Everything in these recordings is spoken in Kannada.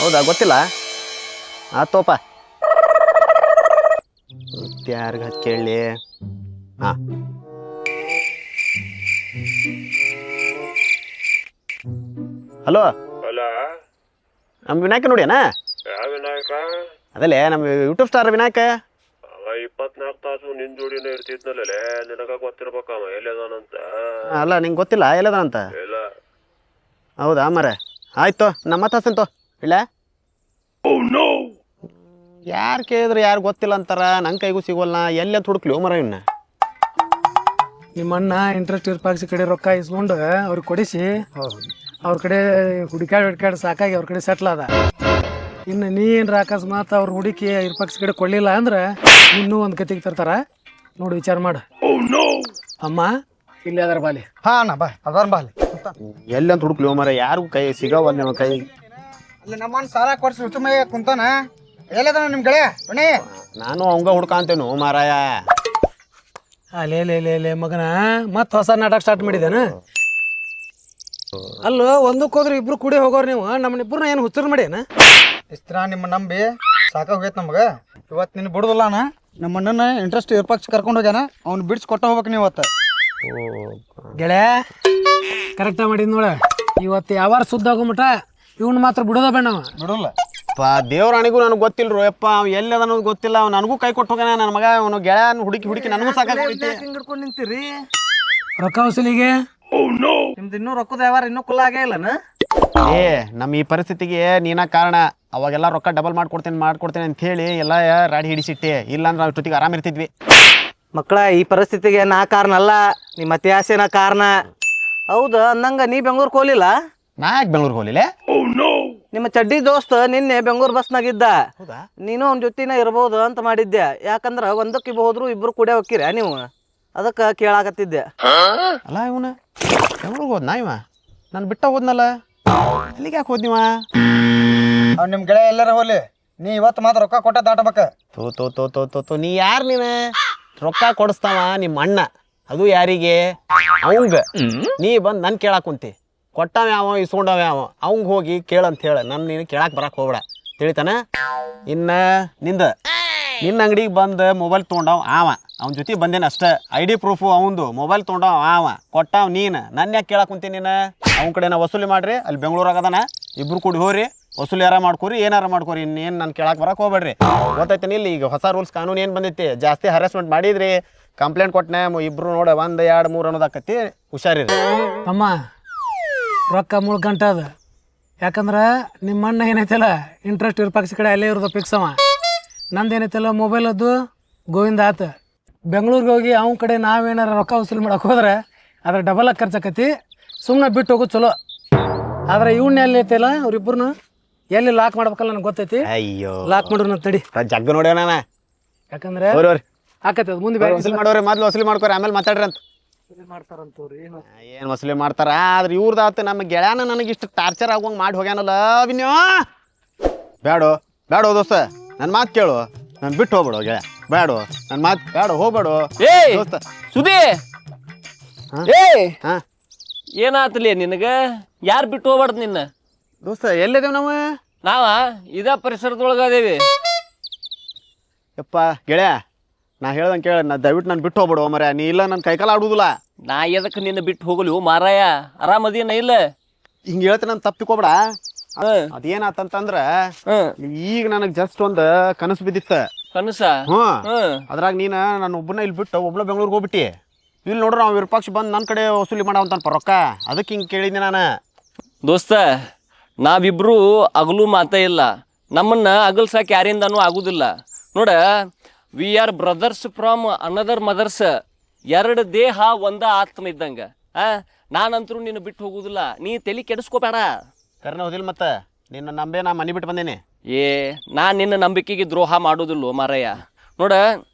ಹೌದಾ, ಗೊತ್ತಿಲ್ಲ. ಆತೋಪ, ಯಾರಿಗೆ ಹಚ್ಚಿ ಕೇಳಲಿ. ಹಾಂ, ಹಲೋ. ಅಲ್ಲ ನಮ್ಮ ವಿನಾಯಕ ನೋಡ್ಯಾನ? ಯಾವ ವಿನಾಯಕ? ಅದಲ್ಲೇ ನಮ್ಮ ಯೂಟ್ಯೂಬ್ ಸ್ಟಾರ್ ವಿನಾಯಕ. ಅವ 24 ತಾಸು ನಿನ್ ಜೋಡಿನೇ ಇರ್ತಿದ್ನಲ್ಲೇ, ನಿನಗ ಗೊತ್ತಿರ್ಬೇಕ ಅವ ಎಲ್ಲದಾನಂತ. ಅಲ್ಲ, ನಿಂಗೆ ಗೊತ್ತಿಲ್ಲ ಎಲ್ಲದಂತ? ಇಲ್ಲ. ಹೌದಾ ಮರ, ಆಯ್ತು, ನಮ್ಮ ಮತ್ತೆ ಹಸಂತು ಇಲ್ಲ. ಯಾರು ಕೇಳಿದ್ರೆ ಯಾರು ಗೊತ್ತಿಲ್ಲ ಅಂತಾರ, ನಂಗೆ ಕೈಗೂ ಸಿಗೋಲ್ಲ. ಎಲ್ಲಿ ಅಂತ ಹುಡುಕ್ಲಿ ಮರ ಇವನ್ನ. ನಿಮ್ಮ ಅಣ್ಣ ಇಂಟ್ರೆಸ್ಟ್ ಇರ್ಪಾಕ್ಸಿ ಕಡೆ ರೊಕ್ಕ ಇಸ್ಕೊಂಡು ಅವ್ರಿಗೆ ಕೊಡಿಸಿ ಅವ್ರ ಕಡೆ ಹುಡುಕಾಡಿ ಸಾಕಾಗಿ ಅವ್ರ ಕಡೆ ಸೆಟ್ಲ್ ಅದ. ಇನ್ನು ನೀನು ಅಕಸ್ಮಾತ್ ಅವ್ರ ಹುಡುಕಿ ಇರ್ಪಾಕ್ಸಿ ಕಡೆ ಕೊಡಲಿಲ್ಲ ಅಂದ್ರೆ ಇನ್ನೂ ಒಂದು ಕತಿಗೆ ತರ್ತಾರ ನೋಡಿ, ವಿಚಾರ ಮಾಡು. ಅಮ್ಮ ಇಲ್ಲಿ ಅದರ ಬಾಲಿ. ಹಾ ಅಣ್ಣ ಬಾ, ಅದಾರ ಬಾಲಿ. ಎಲ್ಲಿ ಅಂತ ಹುಡುಕ್ಲಿ ಮರ, ಯಾರು ಕೈ ಸಿಗವ ನಿಮ್ಮ ಕೈ. ಅಲ್ಲಿ ನಮ್ಮಣ್ಣ ಸಾಲ ಕೊಡ್ಸಿ ರುಚುಮೆ ಕುಂತಾನ. ಎಲ್ಲದ ನಿಮ್ ಗೆಳೆಯ ಬನ್ನಿ. ನಾನು ಅವಂಗ ಹುಡ್ಕಾಂತೇನು ಮಾರಾಯ. ಲೇ ಮಗನ ಮತ್ತೆ ಹೊಸ ನಾಟಕ ಸ್ಟಾರ್ಟ್ ಮಾಡಿದ್ದೇನ? ಅಲ್ಲೋ, ಒಂದಕ್ಕೆ ಹೋದ್ರೆ ಇಬ್ರು ಕೂಡಿ ಹೋಗೋರು ನೀವು. ನಮ್ಮನ್ನಿಬ್ರನ್ನ ಏನು ಹುಚ್ಚರ್ ಮಾಡ್ಯಾನ? ಇಷ್ಟ ದಿನ ನಿಮ್ಮ ನಂಬಿ ಸಾಕಾಗೋಗೈತೆ ನಮ್ಗೆ. ಇವತ್ತು ನಿನ್ನ ಬಿಡುದಿಲ್ಲ ಅಣ್ಣ. ನಮ್ಮ ಅಣ್ಣನ ಇಂಟ್ರೆಸ್ಟ್ ಇರ್ಪಾಕ್ಸಿ ಕರ್ಕೊಂಡು ಹೋಗ್ಯಾನ. ಅವ್ನು ಬಿಡ್ಸಿ ಕೊಟ್ಟ ಹೋಗ್ಬೇಕು ನೀವು ಇವತ್ತು. ಗೆಳೆಯ ಕರೆಕ್ಟಾಗಿ ಮಾಡಿದ್ ನೋಡ. ಇವತ್ತು ಯಾವಾರ ಸುದ್ದ ಹೋಗ್ಮಟ ಇವ್ನು ಮಾತ್ರ ಬಿಡೋದ ಬೇಡವ. ಬಿಡೋಲ್ಲ ದೇವ್ರಾಣಿಗೂ ನನಗೆ ಗೊತ್ತಿಲ್ರು ಯಪ್ಪ. ಅವ್ ಎಲ್ಲಿ ಅದ ಅನ್ನೋದು ಗೊತ್ತಿಲ್ಲ. ಅವ್ನು ನನಗೂ ಕೈ ಕೊಟ್ಟು ಹೋಗ್ಯಾನ. ನನ್ನ ಮಗ ಅವನು ಗೆಳೆಯನ ಹುಡುಕಿ ನನಗೂ ಸಾಕಾಗೈತಿ. ಹಿಡ್ಕೊಂಡು ನಿಂತೀರಿ ರೊಕ್ಕ ವಸೂಲಿಗೆ. ನಿಮ್ದು ಇನ್ನೂ ರೊಕ್ಕದ ವ್ಯವಹಾರ ಇನ್ನೂ ಕುಲ್ಲ ಆಗೇ ಇಲ್ಲನ? ಏ, ನಮ್ಮ ಈ ಪರಿಸ್ಥಿತಿಗೆ ನೀನ ಕಾರಣ. ಅವಾಗೆಲ್ಲ ರೊಕ್ಕ ಡಬಲ್ ಮಾಡ್ಕೊಡ್ತೇನೆ ಅಂತ ಹೇಳಿ ಎಲ್ಲ ರಾಡಿ ಹಿಡಿಸಿಟ್ಟೆ. ಇಲ್ಲಾಂದ್ರೆ ನಾವು ಇಷ್ಟೊತ್ತಿಗೆ ಆರಾಮ ಇರ್ತಿದ್ವಿ. ಮಕ್ಕಳ, ಈ ಪರಿಸ್ಥಿತಿಗೆ ನಾ ಕಾರಣ ಅಲ್ಲ, ನಿಮ್ಮ ಅತ್ಯಾಸೆನ ಕಾರಣ. ಹೌದು ಅಂದಂಗ ನೀ ಬೆಂಗ್ಳೂರ್ಗೆ ಹೋಗ್ಲಿಲ್ಲ? ನಾ ಯಾಕೆ ಬೆಂಗ್ಳೂರ್ಗೆ ಹೋಗ್ಲಿಲ್ಲ? ನಿಮ್ಮ ಚಡ್ಡಿ ದೋಸ್ತ ನಿನ್ನೆ ಬೆಂಗ್ಳೂರ್ ಬಸ್ನಾಗಿದ್ದ. ಹೌದಾ? ನೀನು ಅವ್ನ ಜೊತೆನ ಇರ್ಬೋದು ಅಂತ ಮಾಡಿದ್ದೆ. ಯಾಕಂದ್ರ ಒಂದಕ್ಕೆ ಹೋದ್ರು ಇಬ್ರು ಕೂಡ ಹೋಗ್ತೀರ ನೀವು, ಅದಕ್ಕೆ ಕೇಳಾಕತ್ತಿದ್ದೆ. ಅಲ್ಲ, ಇವನ ಬೆಂಗ್ಳೂರ್ಗೆ ಹೋದ್ನಾ ಇವ? ನಾನು ಬಿಟ್ಟ ಹೋದ್ನಲ್ಲ, ಅಲ್ಲಿಗೆ ಯಾಕೆ ಹೋದ್ನಿವ? ಅವ್ನು ನಿಮ್ಮ ಗೆಳೆಯ ಎಲ್ಲಾರ ಹೋಗ್ಲಿ, ನೀ ಇವತ್ತು ಮಾತ್ರ ರೊಕ್ಕ ಕೊಟ್ಟ ದಾಟಬೇಕ. ತೋ ನೀ ಯಾರು? ನೀನು ರೊಕ್ಕ ಕೊಡಿಸ್ತಾವ ನಿಮ್ಮ ಅಣ್ಣ, ಅದು ಯಾರಿಗೆ? ಅವಂಗ. ನೀ ಬಂದು ನನ್ನ ಕೇಳಾಕ್ ಕುಂತಿ. ಕೊಟ್ಟವ ಯಾವ, ಇಸ್ಕೊಂಡವ ಯಾವ, ಅವಂಗ ಹೋಗಿ ಕೇಳಂತ ಹೇಳ. ನೀನು ಕೇಳಾಕ್ ಬರಕ್ ಹೋಗ್ಬೇಡ, ತಿಳಿತಾನ? ಇನ್ನ ನಿನ್ನ ಅಂಗಡಿಗೆ ಬಂದು ಮೊಬೈಲ್ ತೊಗೊಂಡವ ಆವ, ಅವನ ಜೊತೆ ಬಂದೇನೆ ಅಷ್ಟೇ. ID ಪ್ರೂಫು ಅವಂದು. ಮೊಬೈಲ್ ತೊಗೊಂಡವ ಆವ, ಕೊಟ್ಟಾವ ನೀನು. ನನ್ನ ಯಾಕೆ ಕೇಳಾಕ್ ಕುಂತೀನಿ ನೀನು? ಅವ್ನ ಕಡೆ ನಾ ವಸೂಲಿ ಮಾಡ್ರಿ, ಅಲ್ಲಿ ಬೆಂಗ್ಳೂರಾಗದಾನ. ಇಬ್ರು ಕೂಡಿ ಹೋರಿ, ವಸೂಲಿ ಯಾರ ಮಾಡ್ಕೊರಿ, ಏನಾರ ಮಾಡ್ಕೊರಿ. ಇನ್ನೇನು ನಾನು ಕೇಳಾಕ್ ಬರಕ್ಕೆ ಹೋಗ್ಬೇಡ್ರಿ. ಗೊತ್ತೈತೆ ಇಲ್ಲಿ ಈಗ ಹೊಸ ರೂಲ್ಸ್ ಕಾನೂನು ಏನು ಬಂದೈತಿ. ಜಾಸ್ತಿ ಹರಾಸ್ಮೆಂಟ್ ಮಾಡಿದ್ರಿ, ಕಂಪ್ಲೇಂಟ್ ಕೊಟ್ಟನೆ ಇಬ್ರು ನೋಡ 1, 2, 3 ಅನ್ನೋದಾಕತಿ. ಹುಷಾರಿರಿ. ಅಮ್ಮ, ರೊಕ್ಕ ಮುಳ್ಕಂಟದ. ಯಾಕಂದ್ರೆ ನಿಮ್ಮ ಅಣ್ಣ ಏನೈತಲ್ಲ ಇಂಟ್ರೆಸ್ಟ್ ಇರ್ಪಾಕ್ಸಿ ಕಡೆ ಅಲ್ಲೇ ಇರೋದು ಫಿಕ್ಸ್ ಅವ. ನಂದು ಏನೈತಲ್ಲ ಮೊಬೈಲ್ ಅದು ಗೋವಿಂದ ಆತ. ಬೆಂಗ್ಳೂರಿಗೆ ಹೋಗಿ ಅವನ ಕಡೆ ನಾವೇನಾರ ರೊಕ್ಕ ವಸೂಲಿ ಮಾಡಕ್ಕೆ ಹೋದ್ರೆ ಅದ್ರ ಡಬಲ್ ಆಗಿ ಖರ್ಚಾಕತಿ. ಸುಮ್ಮನೆ ಬಿಟ್ಟು ಹೋಗೋದು ಚಲೋ. ಆದ್ರೆ ಇವನ್ನ ಎಲ್ಲಿ ಐತಲ್ಲ ಅವ್ರಿಬ್ರು ಎಲ್ಲಿ ಲಾಕ್ ಮಾಡ್ಬೇಕಲ್ಲ ನನಗೆ ಗೊತ್ತೈತಿ. ಅಯ್ಯೋ, ಲಾಕ್ ಮಾಡ್ರು ನಾನು ತಡಿ. ಜಗ್ಗ ನೋಡ್ಯ ನಾನು. ಯಾಕಂದ್ರೆ ಆಕತಿ ಅದು ಮುಂದೆ ವಸೂಲಿ ಮಾಡೋರಿ, ಮೊದ್ಲು ವಸೂಲಿ ಮಾಡ್ಕೊರಿ, ಆಮೇಲೆ ಮಾತಾಡ್ರಿ ಅಂತ ಮಾಡ್ತಾರಂತವ್ರಿ. ಏನು ವಸೂಲಿ ಮಾಡ್ತಾರ? ಆದ್ರೆ ಇವ್ರದಾತ. ನಮ್ಮ ಗೆಳೆಯನ ನನಗೆ ಇಷ್ಟು ಟಾರ್ಚರ್ ಆಗುವಂಗೆ ಮಾಡಿ ಹೋಗ್ಯಾನಲ್ಲ ವಿನ್ಯೋ. ಬೇಡೋ ದೋಸ್ತ, ನನ್ನ ಮಾತು ಕೇಳು. ನಾನು ಬಿಟ್ಟು ಹೋಗ್ಬೇಡು ಗೆಳೆಯ. ಬೇಡ, ನನ್ನ ಮಾತು ಬೇಡ, ಹೋಗ್ಬೇಡು ದೋಸ್ತ. ಸುದಿ ಹಾ, ಏನಾತಲಿ ನಿನಗ? ಯಾರು ಬಿಟ್ಟು ಹೋಗ್ಬಾರ್ದು ನಿನ್ನ? ದೋಸ್ತ ಎಲ್ಲಿದ್ದೇವೆ ನಾವು? ನಾವ ಇದ ಪರಿಸರದೊಳಗ ಅದೇವಿ. ಯಪ್ಪ ಗೆಳೆಯ, ನಾ ಹೇಳ್ದಂಗೆ ಕೇಳ. ದಯವಿಟ್ಟು ನಾನು ಬಿಟ್ಟು ಹೋಗ್ಬೇಡು ಮರ. ನೀ ಇಲ್ಲ ನನ್ನ ಕೈಕಾಲ ಆಡುದಿಲ್ಲ. ನಾ ಎದಕ್ಕೆ ನಿನ್ನ ಬಿಟ್ಟು ಹೋಗಲಿ ಮಾರಾಯ? ಆರಾಮದಿನ ಇಲ್ಲ? ಹಿಂಗೆ ಹೇಳ್ತೀನಿ, ನಾನು ತಪ್ಪಿಕೋಬೇಡ. ಅದೇನಾತಂತಂದ್ರ ಈಗ ನನಗೆ ಜಸ್ಟ್ ಒಂದು ಕನಸು ಬಿದ್ದಿತ್ತ. ಕನಸ? ಅದ್ರಾಗ ನೀನ ನಾನು ಒಬ್ಬನ ಇಲ್ಲಿ ಬಿಟ್ಟು ಒಬ್ಬನ ಬೆಂಗ್ಳೂರಿಗೆ ಹೋಗ್ಬಿಟ್ಟಿ. ಇಲ್ಲಿ ನೋಡ್ರಿ ನಾವು ವಿರೂಪಾಕ್ಷ ಬಂದು ನನ್ನ ಕಡೆ ವಸೂಲಿ ಮಾಡವಂತಾನಪ್ಪ ರೊಕ್ಕ. ಅದಕ್ಕೆ ಹಿಂಗೆ ಕೇಳಿದ್ನಿ ನಾನು. ದೋಸ್ತ, ನಾವಿಬ್ರು ಅಗಲು ಮಾತೇ ಇಲ್ಲ. ನಮ್ಮನ್ನ ಅಗಲ್ಸಾಕ ಯಾರಿಂದನೂ ಆಗುದಿಲ್ಲ ನೋಡ. We are brothers from another mothers. ಎರಡು ದೇಹ ಒಂದ ಆತ್ಮ ಇದ್ದಂಗ. ನಾನಂತರೂ ನಿನ್ನ ಬಿಟ್ಟು ಹೋಗುದಿಲ್ಲ. ನೀ ತಲೆ ಕೆಡಿಸ್ಕೋಬೇಡ. ಕರ್ನ ಹೋದಿಲ್ಲ ಮತ್ತೆ ನಿನ್ನ ನಂಬೆ ನಾ ಮನೆ ಬಿಟ್ಟು ಬಂದೇನೆ. ನಾ ನಿನ್ನ ನಂಬಿಕೆಗೆ ದ್ರೋಹ ಮಾಡೋದಿಲ್ಲ ಮಾರಯ್ಯ. ನೋಡ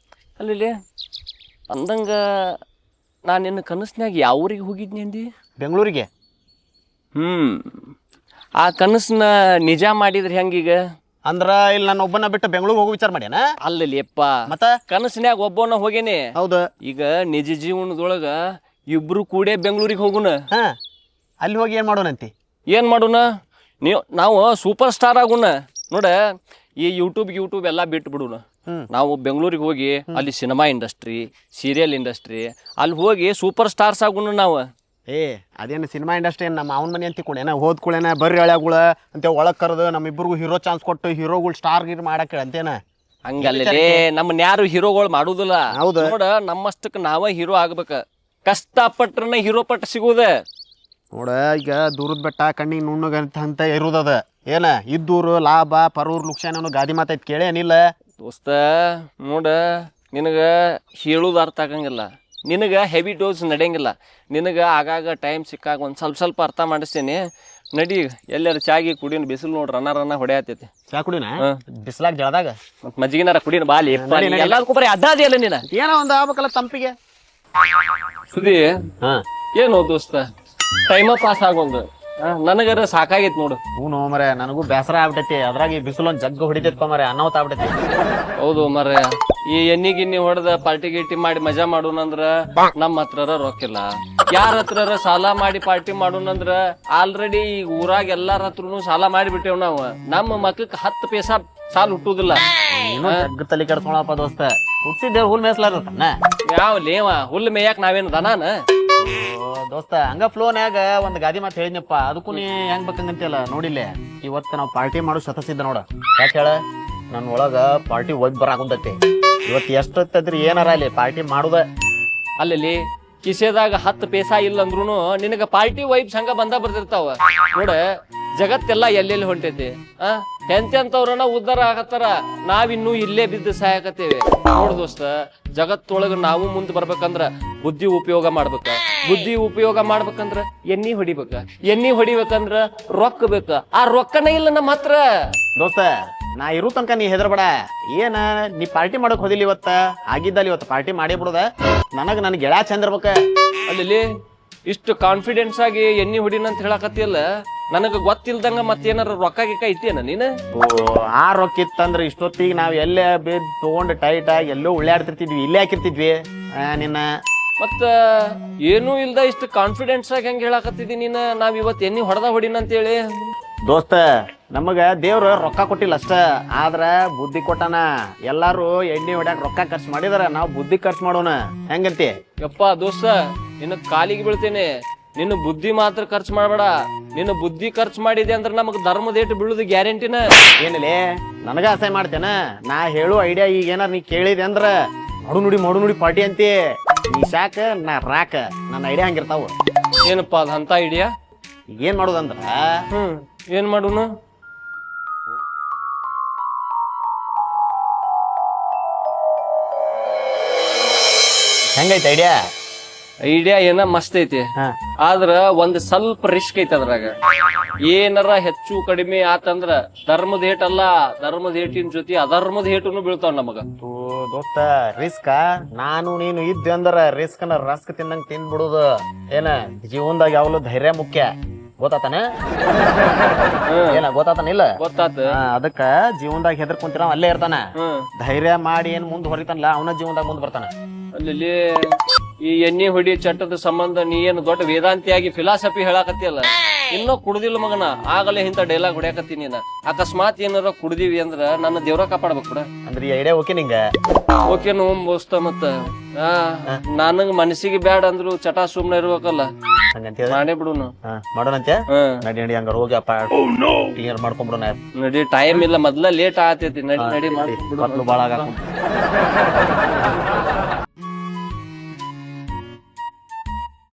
ಅಲ್ಲಿ ಅಂದಂಗ ನಾ ನಿನ್ನ ಕನಸ್ನ್ಯಾಗ ಯಾವ ಊರಿಗೆ ಹೋಗಿದ್ನಿ ಅಂದಿ? ಬೆಂಗಳೂರಿಗೆ. ಆ ಕನಸನ್ನ ನಿಜ ಮಾಡಿದ್ರಿ ಹೆಂಗೀಗ? ಅಂದ್ರ ಇಲ್ಲಿ ನಾನು ಒಬ್ಬನ ಬಿಟ್ಟು ಬೆಂಗಳೂರಿಗೆ ಹೋಗೋ ವಿಚಾರ ಮಾಡ್ಯಾನ? ಅಲ್ಲಿ ಅಪ್ಪ, ಮತ್ತ ಕನಸನ್ಯಾಗ ಒಬ್ಬನ ಹೋಗೇನೆ. ಹೌದು. ಈಗ ನಿಜ ಜೀವನದೊಳಗ ಇಬ್ರು ಕೂಡೇ ಬೆಂಗಳೂರಿಗೆ ಹೋಗುನ. ಅಲ್ಲಿ ಹೋಗಿ ಏನ್ ಮಾಡೋಣಂತಿ? ಏನ್ ಮಾಡೋಣ? ನಾವು ಸೂಪರ್ ಸ್ಟಾರ್ ಆಗುಣ ನೋಡ. ಈ ಯೂಟ್ಯೂಬ್ ಎಲ್ಲ ಬಿಟ್ಟು ಬಿಡುನು. ನಾವು ಬೆಂಗಳೂರಿಗೆ ಹೋಗಿ ಅಲ್ಲಿ ಸಿನಿಮಾ ಇಂಡಸ್ಟ್ರಿ, ಸೀರಿಯಲ್ ಇಂಡಸ್ಟ್ರಿ, ಅಲ್ಲಿ ಹೋಗಿ ಸೂಪರ್ ಸ್ಟಾರ್ಸ್ ಆಗುಣ ನಾವು. ಅದೇನು ಸಿನಿಮಾ ಇಂಡಸ್ಟ್ರಿ ನಮ್ಮ ಅವನ ಮನೆ ಅಂತ ಕೂಡೇನ ಹೋದ್ಕೂಳೇನ ಬರ್ರಿ ಹಳೆಗಳ ಅಂತ ಒಳಗೆ ಕರೆದು ನಮ್ಮಿಬ್ಬರಿಗೂ ಹೀರೋ ಚಾನ್ಸ್ ಕೊಟ್ಟು ಹೀರೋಗಳು ಸ್ಟಾರ್ ಗಿರ್ ಮಾಡಕ್ಕೆ ಅಂತೇನ. ಹಂಗಲ್ಲೇ ನಮ್ಮನ್ನ ಯಾರು ಹೀರೋಗಳು ಮಾಡುದಿಲ್ಲ. ಹೌದು. ನೋಡ ನಮ್ಮಷ್ಟಕ್ಕೆ ನಾವ ಹೀರೋ ಆಗ್ಬೇಕ. ಕಷ್ಟಪಟ್ರನ ಹೀರೋ ಪಟ್ಟ ಸಿಗುದ. ನೋಡ ಈಗ ದೂರದ ಬೆಟ್ಟ ಕಣ್ಣಿಗೆ ನುಣ್ಣಗಂತ ಇರುದದ. ಏನ ಇದ್ದೂರು ಲಾಭ ಪರೂರ್ ಲುಕ್ಷಾನ ಗಾದಿ ಮಾತೈತ್ ಕೇಳೇನಿಲ್ಲ ದೋಸ್ತ. ನೋಡ ನಿನಗ ಹೇಳುದು ಅರ್ಥ ಆಗಂಗಿಲ್ಲ, ನಿನಗ ಹೆವಿ ಡೋಸ್ ನಡೆಯಂಗಿಲ್ಲ. ನಿನಗ ಆಗಾಗ ಟೈಮ್ ಸಿಕ್ಕಾಗ ಒಂದು ಸ್ವಲ್ಪ ಅರ್ಥ ಮಾಡಿಸ್ತೇನೆ. ನಡಿ ಎಲ್ಲಾರು ಚಾಗಿ ಕುಡಿನ, ಬಿಸಿಲು ನೋಡ್ರಿ ರನ್ನ ಹೊಡೆಯತೈತಿ. ಚಾ ಕುಡಿನ ಬಿಸ್ಲಾಗ ಜಳದಾಗ ಮತ್ ಮಜ್ಜಿಗಿನಾರ ಕುಡಿನ ಬಾಲಿ. ಎಲ್ಲಾರ್ಗೂ ಬರೀ ಅಡ್ಡಾದಿ ಅಲ್ಲ ನೀನ. ಏನೋ ಒಂದು ಆಗ್ಬೇಕಲ್ಲ ತಂಪಿಗೆ. ಸುದಿ ಹಾ ಏನೋ ದೋಸ್ತ, ಟೈಮ ಪಾಸ್ ಆಗೊಂದು ನನಗರ ಸಾಕಾಗೈತಿ ನೋಡು. ಹ್ಞೂ ಮರೆ ನನಗೂ ಬೇಸರ ಆಗ್ಬಿಟ್ಟೈತಿ. ಅದ್ರಾಗ ಈ ಬಿಸಿಲು ಒಂದು ಜಗ್ಗ ಹೊಡಿತೈತಿ ಮರೆ, ಅನಾಹುತ ಆಗ್ಬಿಟ್ಟೈತಿ. ಹೌದು ಮರ್ಯ, ಈ ಎಣ್ಣಿ ಗಿಣ್ಣಿ ಹೊಡೆದ ಪಾರ್ಟಿ ಗಿಟಿ ಮಾಡಿ ಮಜಾ ಮಾಡೋಣಂದ್ರ ನಮ್ಮ ಹತ್ರ ರೊಕ್ಕಿಲ್ಲ. ಯಾರ ಹತ್ರ ಸಾಲ ಮಾಡಿ ಪಾರ್ಟಿ ಮಾಡೋಣಂದ್ರ ಆಲ್ರೆಡಿ ಈಗ ಊರಾಗ ಎಲ್ಲಾರ ಹತ್ರನು ಸಾಲ ಮಾಡಿಬಿಟ್ಟೇವ್ ನಾವು. ನಮ್ಮ ಮಕ್ಕಕ್ಕೆ 10 ಪೈಸಾ ಸಾಲ ಹುಟ್ಟುದಿಲ್ಲ. ನೀನು ಜಗ್ಗ ತಲೆ ಕೆಡ್ಸ್ಕೊಳಪ್ಪ ದೋಸ್ತ. ಹುಡ್ಸಿದ್ದೆ ಹುಲ್ ಮೇಸ್ಲಾರನ್ನ ಯಾವ ಲೇವ ಹುಲ್ಲು ಮೇಯಾಕ ನಾವೇನು ದನಾನ? ದೋಸ್ತ ಹಂಗ ಫ್ಲೋನ್ಯಾಗ ಒಂದು ಗಾದಿ ಮಾತು ಹೇಳಿದ್ನಪ್ಪ, ಅದಕ್ಕೂ ನೀ ಹೆಂಗ್ ಬೇಕಂಗಂತಿಯಲ್ಲ. ನೋಡಿಲ್ಲ ಇವತ್ತು ನಾವು ಪಾರ್ಟಿ ಮಾಡೋ ಶತಸಿದ್ದ ನೋಡ. ಯಾಕೆ ಹೇಳ, ನನ್ನ ಒಳಗ ಪಾರ್ಟಿ ಒಯ್ದು ಬರಾಕುಂತೈತಿ. ಇವತ್ತು ಎಷ್ಟೊತ್ತದ್ರಿ ಏನಾರ ಅಲ್ಲಿ ಪಾರ್ಟಿ ಮಾಡುದ. ಅಲ್ಲಿ ಕಿಸೆದಾಗ 10 ಪೈಸಾ ಇಲ್ಲ ಅಂದ್ರೂ ನಿನಗ ಪಾರ್ಟಿ ವೈಬ್ಸ್ ಹಂಗ ಬರ್ದಿರ್ತಾವ ನೋಡ. ಜಗತ್ತೆಲ್ಲ ಎಲ್ಲೆಲ್ಲಿ ಹೊಂಟೈತಿ. ಎಂತೆಂತವ್ರನ್ನ ಉದ್ಧಾರ ಆಗತ್ತಾರ, ನಾವಿನ್ನೂ ಇಲ್ಲೇ ಬಿದ್ದು ಸಾಯಕತ್ತೇವೆ. ನೋಡ್ ದೋಸ್ತ, ಜಗತ್ತೊಳಗ ನಾವು ಮುಂದೆ ಬರ್ಬೇಕಂದ್ರ ಬುದ್ಧಿ ಉಪಯೋಗ ಮಾಡ್ಬೇಕ. ಬುದ್ಧಿ ಉಪಯೋಗ ಮಾಡ್ಬೇಕಂದ್ರ ಎಣ್ಣಿ ಹೊಡಿಬೇಕಂದ್ರ ರೊಕ್ಕ ಬೇಕ. ಆ ರೊಕ್ಕನೇ ಇಲ್ಲ ನಮ್ಮ ಹತ್ರ. ದೋಸ್ತ ನಾ ಇರು ತನಕ ನೀ ಹೆದರ್ಬೇಡ. ಏನ ನೀ ಪಾರ್ಟಿ ಮಾಡಕ್ ಹೋದಿಲ್ಲ ಇವತ್ತ, ಆಗಿದ್ದಲ್ಲಿ ಇವತ್ತು ಪಾರ್ಟಿ ಮಾಡೇ ಬಿಡುದ. ನನ್ ಗೆಳ ಚಂದ ಇರ್ಬೇಕ. ಅಲ್ಲಿ ಇಷ್ಟು ಕಾನ್ಫಿಡೆನ್ಸ್ ಆಗಿ ಎಣ್ಣಿ ಹೊಡಿನ ಅಂತ ಹೇಳಕತ್ತಿಯಲ್ಲ, ನನಗ ಗೊತ್ತಿಲ್ದಂಗ ಮತ್ತೇನಾರ ರೊಕ್ಕ ಗಿಕ್ಕ ಇಟ್ಟೇನ ನೀನು? ಆ ರೊಕ್ಕ ಇತ್ತಂದ್ರ ಇಷ್ಟೊತ್ತಿಗೆ ನಾವ್ ಎಲ್ಲೇ ಬೇದ್ ತಗೊಂಡ್ ಟೈಟ್ ಆಗಿ ಎಲ್ಲೋ ಉಳ್ಳಾಡ್ತಿರ್ತಿದ್ವಿ, ಇಲ್ಲೇ ಹಾಕಿರ್ತಿದ್ವಿ. ನಿನ್ನ ಮತ್ತ ಏನೂ ಇಲ್ದ ಇಷ್ಟು ಕಾನ್ಫಿಡೆನ್ಸ್ ಆಗಿ ಹೆಂಗ್ ಹೇಳಕತ್ತಿದಿ ನೀನ ನಾವ್ ಇವತ್ ಎಣ್ಣಿ ಹೊಡಿನ ಅಂತ ಹೇಳಿ? ದೋಸ್ತ ನಮಗ ದೇವ್ರ ರೊಕ್ಕ ಕೊಟ್ಟಿಲ್ಲ ಅಷ್ಟ, ಆದ್ರ ಬುದ್ಧಿ ಕೊಟ್ಟಾನ. ಎಲ್ಲಾರು ಎಣ್ಣೆ ಹೊಡ್ಯಾಕ ರೊಕ್ಕ ಖರ್ಚು ಮಾಡಿದಾರ, ನಾವ್ ಬುದ್ಧಿ ಖರ್ಚು ಮಾಡೋಣ. ಹೆಂಗಂತಿ? ಯಪ್ಪ ದೋಸ್ತ, ನಿನ್ನ ಕಾಲಿಗೆ ಬೀಳ್ತೇನೆ. ನಿನ್ನ ಬುದ್ಧಿ ಮಾತ್ರ ಖರ್ಚು ಮಾಡ್ಬೇಡ. ನಿನ್ನ ಬುದ್ಧಿ ಖರ್ಚು ಮಾಡಿದೆ ಅಂದ್ರ ನಮಗ್ ಧರ್ಮದ ಏಟು ಬೀಳುದು ಗ್ಯಾರಂಟಿನ. ಏನಿಲ್ಲ ನನಗ ಅಸಹ್ಯ ಮಾಡ್ತೇನ. ನಾ ಹೇಳು ಐಡಿಯಾ ಈಗ ಏನಾರ ನೀ ಕೇಳಿದೆ ಅಂದ್ರ ಮಡು ನುಡಿ ಪಾರ್ಟಿ ಅಂತಿ. ನೀ ಶಾಕ ನಾ ರಾಕ, ನನ್ನ ಐಡಿಯಾ ಹಂಗಿರ್ತಾವ. ಏನಪ್ಪಾ ಅದ ಅಂತ ಐಡಿಯಾ? ಈಗ ಏನ್ ಮಾಡೋದಂದ್ರ, ಏನ್ ಮಾಡುನು? ಹೆಂಗೈತೆ ಐಡಿಯಾ? ಐಡಿಯಾ ಏನ ಮಸ್ತ್ ಐತಿ, ಆದ್ರ ಒಂದ್ ಸ್ವಲ್ಪ ರಿಸ್ಕ್ ಐತಿ ಅದ್ರಾಗ. ಏನಾರ ಹೆಚ್ಚು ಕಡಿಮೆ ಆತಂದ್ರ ಧರ್ಮದ ಹೇಟಲ್ಲ, ಧರ್ಮದ ಹೇಟಿನ ಜೊತೆ ಅಧರ್ಮದ ಹೇಟುನು ಬೀಳ್ತಾವ ನಮಗ. ದೋಸ್ತ ರಿಸ್ಕ ನಾನು ನೀನು ಇದ್ದೆ ಅಂದ್ರ ರಿಸ್ಕ್ನ ರಸ್ಕ್ ತಿನ್ನಂಗ್ ತಿನ್ಬಿಡುದು. ಏನ ಜೀವನದಾಗ ಯಾವಲು ಧೈರ್ಯ ಮುಖ್ಯ, ಗೊತ್ತಾತನ? ಏನ ಗೊತ್ತಾತನ ಇಲ್ಲ? ಗೊತ್ತಾತ. ಅದಕ್ಕ ಜೀವನದಾಗ ಹೆದರ್ಕೊಂತಿರ ಅಲ್ಲೇ ಇರ್ತಾನ. ಧೈರ್ಯ ಮಾಡಿ ಏನ್ ಮುಂದ್ ಹೊರಿತಾನಲ್ಲ ಅವನ ಜೀವನದಾಗ ಮುಂದ್ ಬರ್ತಾನ. ಅಲ್ಲಿ ಈ ಎಣ್ಣೆ ಹೊಡಿ ಚಟ್ಟದ ಸಂಬಂಧ ನೀ ಏನು ದೊಡ್ಡ ವೇದಾಂತಿಯಾಗಿ ಫಿಲಾಸಫಿ ಹೇಳಾಕತ್ತಿಯಲ್ಲ, ಇನ್ನೂ ಕುಡ್ದಿಲ್ಲ ಮಗನ. ಆಗಲೇ ಇಂಥ ಡೈಲಾಗ್ ಹೊಡ್ಯಾಕತ್ತೀನಿ ನೀನ. ಅಕಸ್ಮಾತ್ ಏನಾರ ಕುಡ್ದಿವಿ ಅಂದ್ರ ನನ್ನ ದೇವ್ರ ಕಾಪಾಡ್ಬೇಕು ಕೂಡ. ಅಂದ್ರೆ ಈ ಐಡಿಯಾ ಓಕೆ ನಿಂಗ? ಓಕೆ ನೋ ಬೋಸ್ತ. ಮತ್ತ ನನಗ್ ಮನಸ್ಸಿಗೆ ಬ್ಯಾಡ ಅಂದ್ರು ಚಟ ಸುಮ್ನೆ ಇರ್ಬೇಕಲ್ಲ, ಮಾಡೇ ಬಿಡುನು. ಮಾಡೋಣಂತೆ. ನಡಿ ಹಂಗಾರ ಹೋಗಿ ಕ್ಲಿಯರ್ ಮಾಡ್ಕೊಂಡ್ಬಿಡೋಣ. ನಡಿ, ಟೈಮ್ ಇಲ್ಲ, ಮೊದ್ಲ ಲೇಟ್ ಆಗತೈತಿ. ನಡಿ ಮಾಡಿ ಬಾಳ